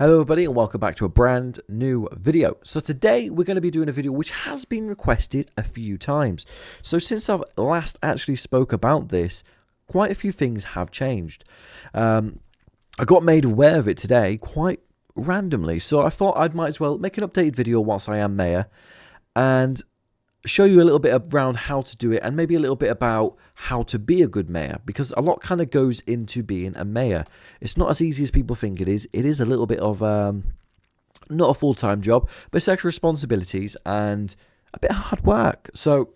Hello everybody and welcome back to a brand new video. So today we're going to be doing a video which has been requested a few times. So since I've last actually spoke about this, quite a few things have changed. I got made aware of it today quite randomly, so I thought I might as well make an updated video whilst I am mayor and show you a little bit around how to do it and maybe a little bit about how to be a good mayor, because a lot kind of goes into being a mayor. It's not as easy as people think it is. It is a little bit of not a full-time job, but it's extra responsibilities and a bit of hard work. So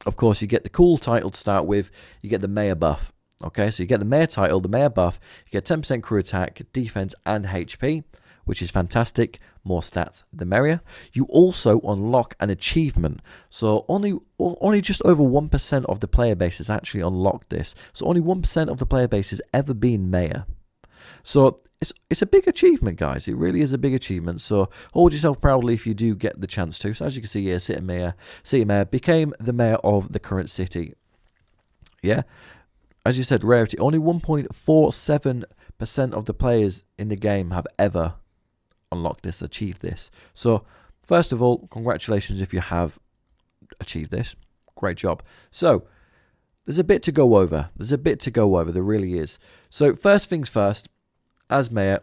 of course you get the cool title to start with. You get the mayor buff. Okay, so you get the mayor title, the mayor buff. You get 10% crew attack, defense and HP, which is fantastic. More stats, the merrier. You also unlock an achievement. So only just over 1% of the player base has actually unlocked this. So only 1% of the player base has ever been mayor. So it's a big achievement, guys. It really is a big achievement. So hold yourself proudly if you do get the chance to. So as you can see here, City Mayor became the mayor of the current city. Yeah. As you said, rarity. Only 1.47% of the players in the game have ever unlocked this, achieved this. So first of all, congratulations if you have achieved this. Great job. So there's a bit to go over. There really is. So first things first, as mayor,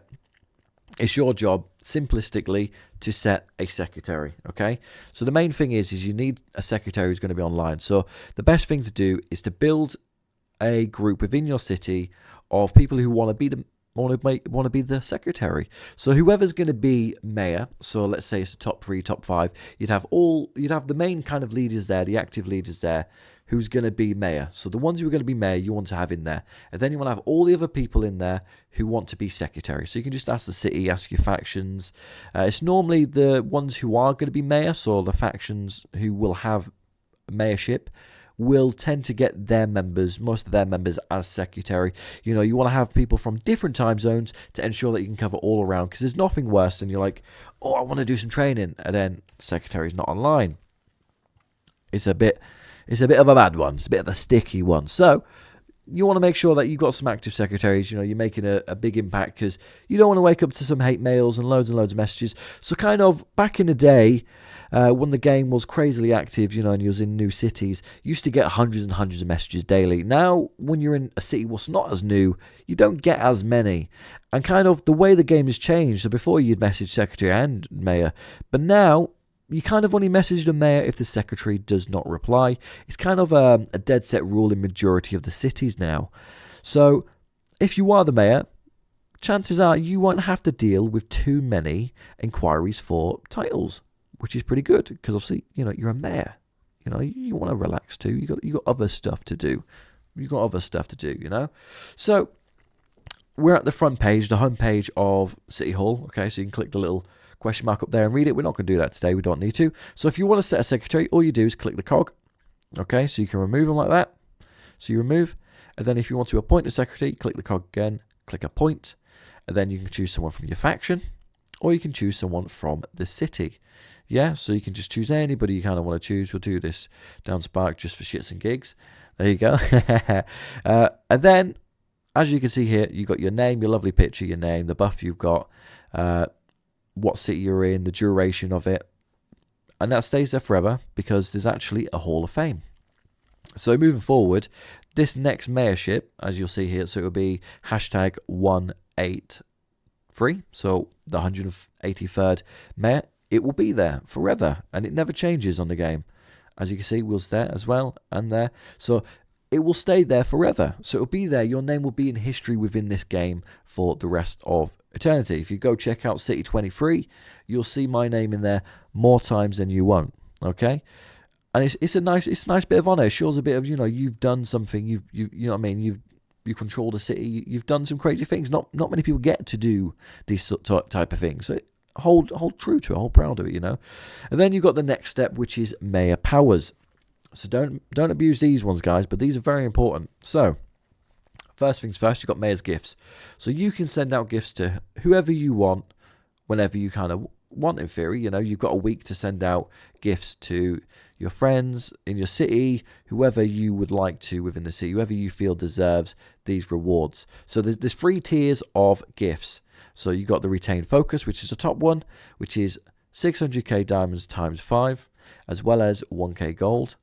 it's your job simplistically to set a secretary. Okay, so the main thing is you need a secretary who's going to be online. So the best thing to do is to build a group within your city of people who want to be the secretary. So whoever's going to be mayor, so let's say it's the top 3, top 5, you'd have the main kind of leaders there, the active leaders there, who's going to be mayor. So the ones who are going to be mayor, you want to have in there, and then you want to have all the other people in there who want to be secretary. So you can just ask the city, ask your factions. It's normally the ones who are going to be mayor, so the factions who will have mayorship will tend to get most of their members as secretary. You know, you want to have people from different time zones to ensure that you can cover all around, because there's nothing worse than you're like, oh, I want to do some training, and then secretary's not online. It's a bit of a bad one. It's a bit of a sticky one. So you want to make sure that you've got some active secretaries. You know, you're making a big impact, because you don't want to wake up to some hate mails and loads of messages. So kind of back in the day, when the game was crazily active, you know, and you was in new cities, you used to get hundreds and hundreds of messages daily. Now, when you're in a city what's not as new, you don't get as many. And kind of the way the game has changed. So before you'd message secretary and mayor, but now you kind of only message the mayor if the secretary does not reply. It's kind of a dead set rule in majority of the cities now. So if you are the mayor, chances are you won't have to deal with too many inquiries for titles, which is pretty good, because obviously, you know, you're a mayor. You know, you want to relax too. You got other stuff to do. You know. So we're at the front page, the home page of City Hall. Okay, so you can click the little question mark up there and read it. We're not going to do that today. We don't need to. So if you want to set a secretary, all you do is click the cog. Okay, so you can remove them like that. So you remove, and then if you want to appoint a secretary, click the cog again, click appoint, and then you can choose someone from your faction, or you can choose someone from the city. Yeah, so you can just choose anybody you kind of want to choose. We'll do this down Spark just for shits and gigs. There you go. And then, as you can see here, you've got your name, your lovely picture, your name, the buff you've got, what city you're in, the duration of it. And that stays there forever, because there's actually a Hall of Fame. So moving forward, this next mayorship, as you'll see here, so it'll be hashtag 183, so the 183rd mayor. It will be there forever, and it never changes on the game. As you can see, was there as well, and there. So it will stay there forever. So it'll be there. Your name will be in history within this game for the rest of eternity. If you go check out City 23, you'll see my name in there more times than you won't. Okay, and it's a nice bit of honor. It shows a bit of, you know, you've done something. You know what I mean. You control the city. You've done some crazy things. Not many people get to do these type of things. So hold true to it, hold proud of it, you know. And then you've got the next step, which is mayor powers. So don't abuse these ones, guys, but these are very important. So first things first, you've got mayor's gifts. So you can send out gifts to whoever you want, whenever you kind of want, in theory. You know, you've got a week to send out gifts to your friends in your city, whoever you would like to within the city, whoever you feel deserves these rewards. So there's 3 tiers of gifts. So you got the retained focus, which is the top one, which is 600k diamonds times 5, as well as 1k gold.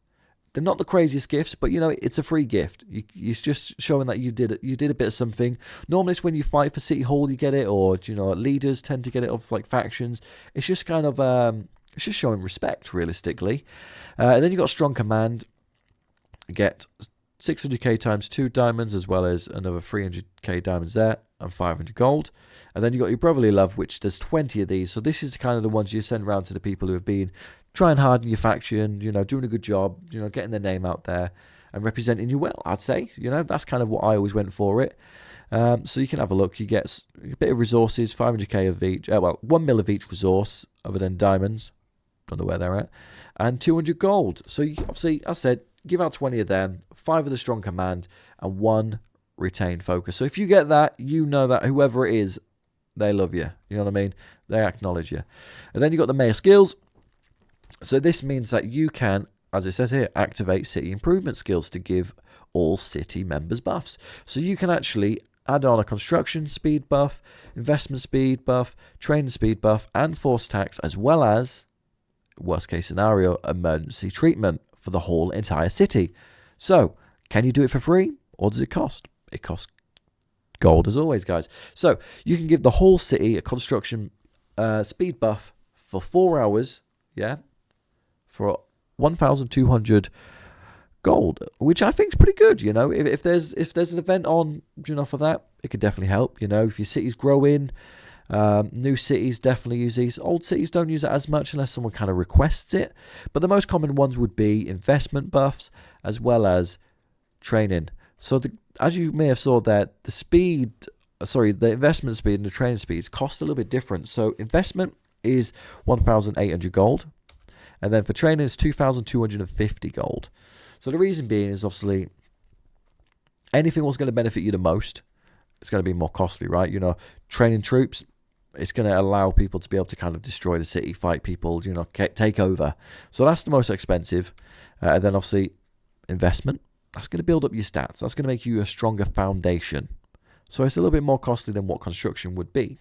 They're not the craziest gifts, but you know, it's a free gift. It's just showing that you did a bit of something. Normally it's when you fight for City Hall you get it, or you know, leaders tend to get it off like factions. It's just kind of it's just showing respect realistically. And then you got strong command. Get 600k times 2 diamonds, as well as another 300k diamonds there, and 500 gold. And then you got your brotherly love, which there's 20 of these. So this is kind of the ones you send around to the people who have been trying hard in your faction, you know, doing a good job, you know, getting their name out there and representing you well, I'd say. You know, that's kind of what I always went for it. So you can have a look. You get a bit of resources, 500k of each, 1 mil of each resource, other than diamonds. Don't know where they're at. And 200 gold. So you, obviously, as I said, give out 20 of them, 5 of the strong command, and 1 retained focus. So if you get that, you know that whoever it is, they love you. You know what I mean? They acknowledge you. And then you got the mayor skills. So this means that you can, as it says here, activate city improvement skills to give all city members buffs. So you can actually add on a construction speed buff, investment speed buff, training speed buff, and force tax, as well as, worst case scenario, emergency treatment for the whole entire city. So can you do it for free, or does it cost? It costs gold as always, guys. So you can give the whole city a construction speed buff for 4 hours, yeah, for 1,200 gold, which I think is pretty good. You know, if there's an event on, you know, for that, it could definitely help. You know, if your city's growing, new cities definitely use these. Old cities don't use it as much unless someone kind of requests it. But the most common ones would be investment buffs as well as training. So as you may have saw that the investment speed and the training speeds cost a little bit different. So investment is 1,800 gold. And then for training, it's 2,250 gold. So the reason being is obviously anything what's going to benefit you the most, it's going to be more costly, right? You know, training troops, it's going to allow people to be able to kind of destroy the city, fight people, you know, take over. So that's the most expensive. And then obviously investment, that's going to build up your stats. That's going to make you a stronger foundation. So it's a little bit more costly than what construction would be.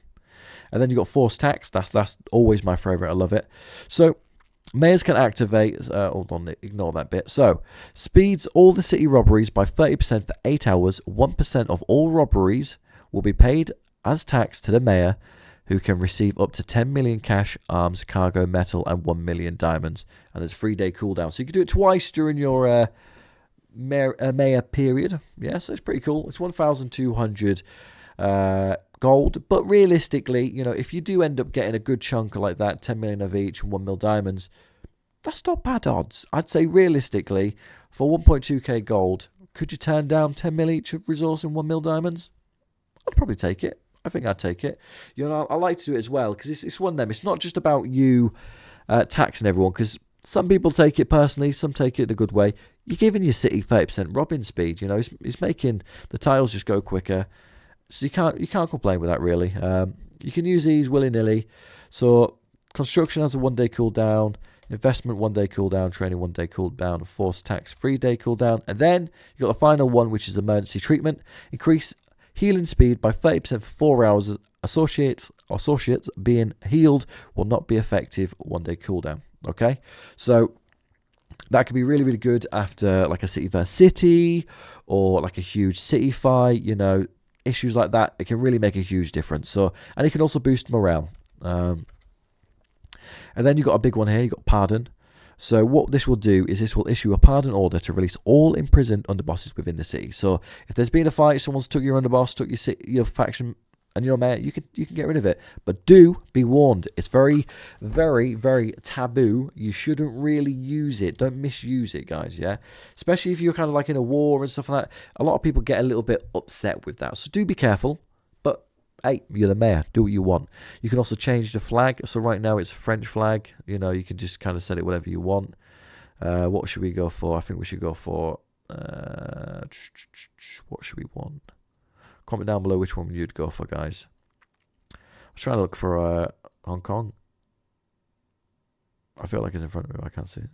And then you've got force tax. That's always my favorite. I love it. So mayors can activate, hold on, ignore that bit. So, speeds all the city robberies by 30% for 8 hours. 1% of all robberies will be paid as tax to the mayor, who can receive up to 10 million cash, arms, cargo, metal, and 1 million diamonds. And there's 3-day cooldown. So you can do it twice during your mayor period. Yeah, so it's pretty cool. It's 1,200 gold, but realistically, you know, if you do end up getting a good chunk like that, 10 million of each and 1 mil diamonds, that's not bad odds. I'd say realistically, for 1.2k gold, could you turn down 10 mil each of resource and 1 mil diamonds? I'd probably take it. I think I'd take it. You know, I like to do it as well, because it's one of them. It's not just about you taxing everyone, because some people take it personally, some take it the good way. You're giving your city 30% robbing speed. You know, it's making the tiles just go quicker. So you can't complain with that, really. You can use these willy-nilly. So construction has a 1-day cooldown, investment 1-day cooldown, training 1-day cooldown, force tax 3-day cooldown, and then you got the final one, which is emergency treatment. Increase healing speed by 30% for 4 hours. Associates being healed will not be effective. 1-day cooldown. Okay, so that could be really, really good after like a city versus city or like a huge city fight. You know, issues like that, it can really make a huge difference. So, and it can also boost morale. And then you've got a big one here, you've got pardon. So what this will do is this will issue a pardon order to release all imprisoned underbosses within the city. So if there's been a fight, someone's took your underboss, took your city, your faction and your mayor, you can get rid of it. But do be warned, it's very, very, very taboo. You shouldn't really use it. Don't misuse it, guys, yeah? Especially if you're kind of like in a war and stuff like that. A lot of people get a little bit upset with that. So do be careful. But hey, you're the mayor. Do what you want. You can also change the flag. So right now it's a French flag. You know, you can just kind of set it whatever you want. What should we go for? I think we should go for... what should we want? Comment down below which one you'd go for, guys. I was trying to look for Hong Kong. I feel like it's in front of me, but I can't see it.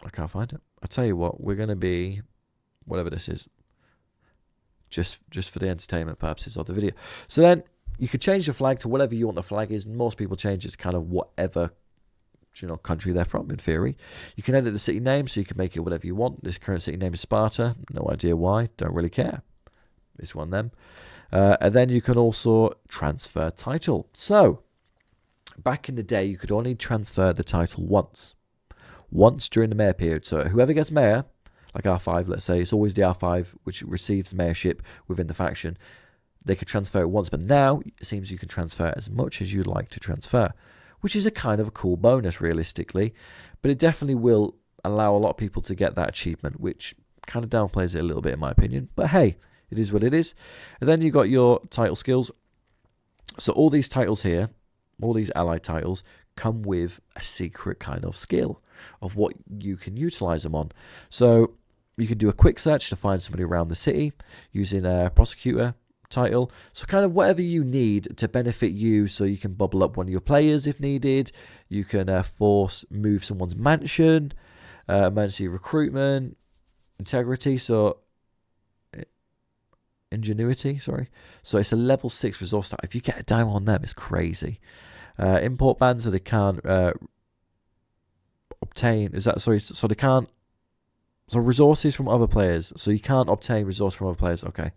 I can't find it. I tell you what, we're going to be... whatever this is. just for the entertainment purposes of the video. So then you could change the flag to whatever you want the flag is. Most people change it to kind of whatever country they're from, in theory. You can edit the city name, so you can make it whatever you want. This current city name is Sparta. No idea why. Don't really care. It's one of them. And then you can also transfer title. So back in the day, you could only transfer the title once during the mayor period. So whoever gets mayor, like R5, let's say, it's always the R5 which receives mayorship within the faction. They could transfer it once, but now it seems you can transfer as much as you'd like to transfer, which is a kind of a cool bonus, realistically. But it definitely will allow a lot of people to get that achievement, which kind of downplays it a little bit, in my opinion. But hey, it is what it is. And then you got your title skills. So all these titles here, all these allied titles, come with a secret kind of skill of what you can utilize them on. So you can do a quick search to find somebody around the city using a prosecutor title. So kind of whatever you need to benefit you, so you can bubble up one of your players if needed. You can move someone's mansion, emergency recruitment, integrity, so ingenuity, sorry. So it's a level 6 resource stat. If you get a diamond on them, it's crazy. Import bans, so they can't obtain, so they can't, so resources from other players, so you can't obtain resources from other players. Okay,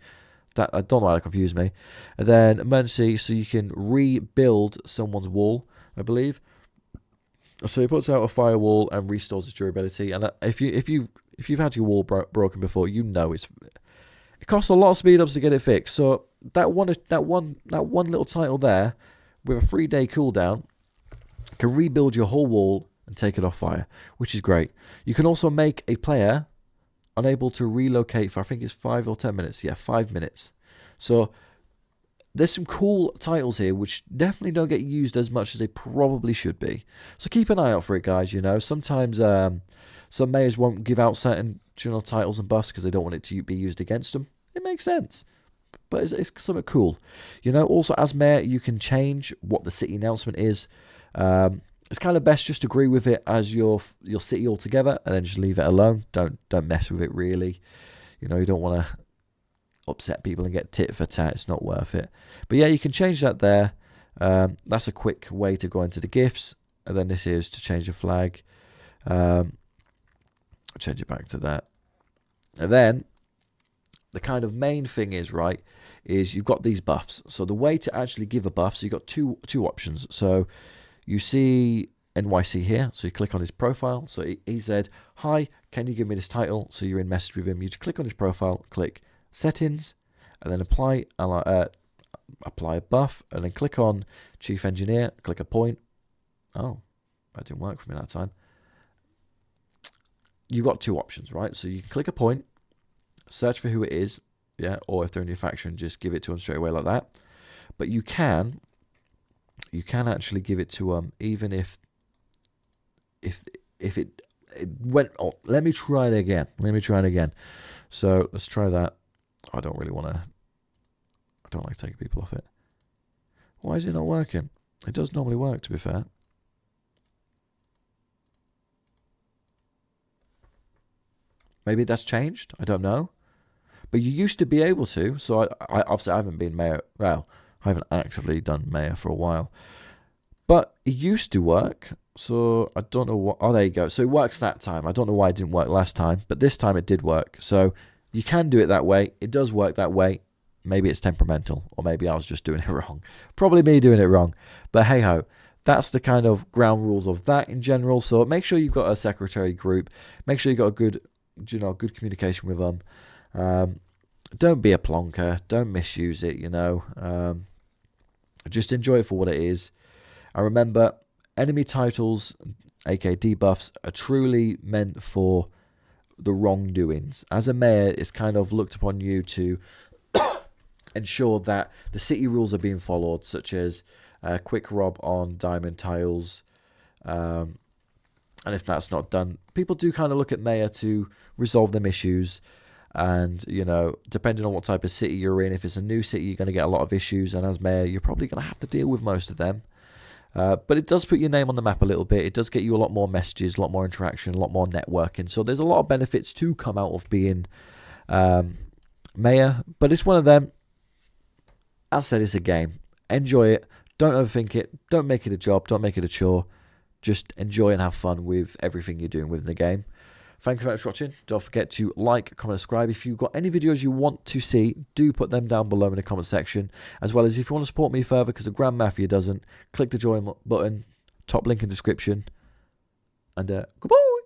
that, I don't know why that confused me. And then emergency, so you can rebuild someone's wall, I believe. So he puts out a firewall and restores its durability. And if you've had your wall broken before, you know it costs a lot of speed ups to get it fixed. So that one little title there, with a 3-day cooldown, can rebuild your whole wall and take it off fire, which is great. You can also make a player unable to relocate for, I think it's 5 or 10 minutes. Yeah, 5 minutes. So there's some cool titles here which definitely don't get used as much as they probably should be. So keep an eye out for it, guys. Sometimes some mayors won't give out certain titles and buffs because they don't want it to be used against them. It makes sense. But it's something cool. Also as mayor, you can change what the city announcement is. It's kind of best just agree with it as your city altogether, and then just leave it alone. Don't mess with it, really. You don't want to upset people and get tit for tat. It's not worth it. But yeah, you can change that there. That's a quick way to go into the gifts. And then this is to change the flag. Change it back to that. And then the kind of main thing is you've got these buffs. So the way to actually give a buff, so you've got two options. So you see NYC here, so you click on his profile. So he said, "Hi, can you give me this title?" So you're in message with him. You just click on his profile, click settings, and then apply a buff, and then click on chief engineer, click a point. Oh, that didn't work for me that time. You've got two options, right? So you can click a point, search for who it is, yeah, or if they're in your faction, just give it to them straight away like that. But you can actually give it to them even if it went. Oh, let me try it again. So let's try that. I don't like taking people off it. Why is it not working? It does normally work, to be fair. Maybe that's changed. I don't know. But you used to be able to. So I obviously I haven't been mayor. Well, I haven't actively done mayor for a while. But it used to work. So I don't know what. Oh, there you go. So it works that time. I don't know why it didn't work last time. But this time it did work. So you can do it that way. It does work that way. Maybe it's temperamental. Or maybe I was just doing it wrong. Probably me doing it wrong. But hey ho. That's the kind of ground rules of that in general. So make sure you've got a secretary group. Make sure you've got a good communication with them. Don't be a plonker. Don't misuse it, Just enjoy it for what it is. And remember, enemy titles, aka debuffs, are truly meant for the wrongdoings. As a mayor, it's kind of looked upon you to ensure that the city rules are being followed, such as quick rob on diamond tiles. And if that's not done, people do kind of look at mayor to resolve them issues. And, depending on what type of city you're in, if it's a new city, you're going to get a lot of issues. And as mayor, you're probably going to have to deal with most of them. But it does put your name on the map a little bit. It does get you a lot more messages, a lot more interaction, a lot more networking. So there's a lot of benefits to come out of being Mayor, but it's one of them. As I said, it's a game. Enjoy it. Don't overthink it. Don't make it a job. Don't make it a chore. Just enjoy and have fun with everything you're doing within the game. Thank you very much for watching. Don't forget to like, comment, subscribe. If you've got any videos you want to see, do put them down below in the comment section. As well as if you want to support me further, because the Grand Mafia doesn't, click the join button, top link in description. And goodbye.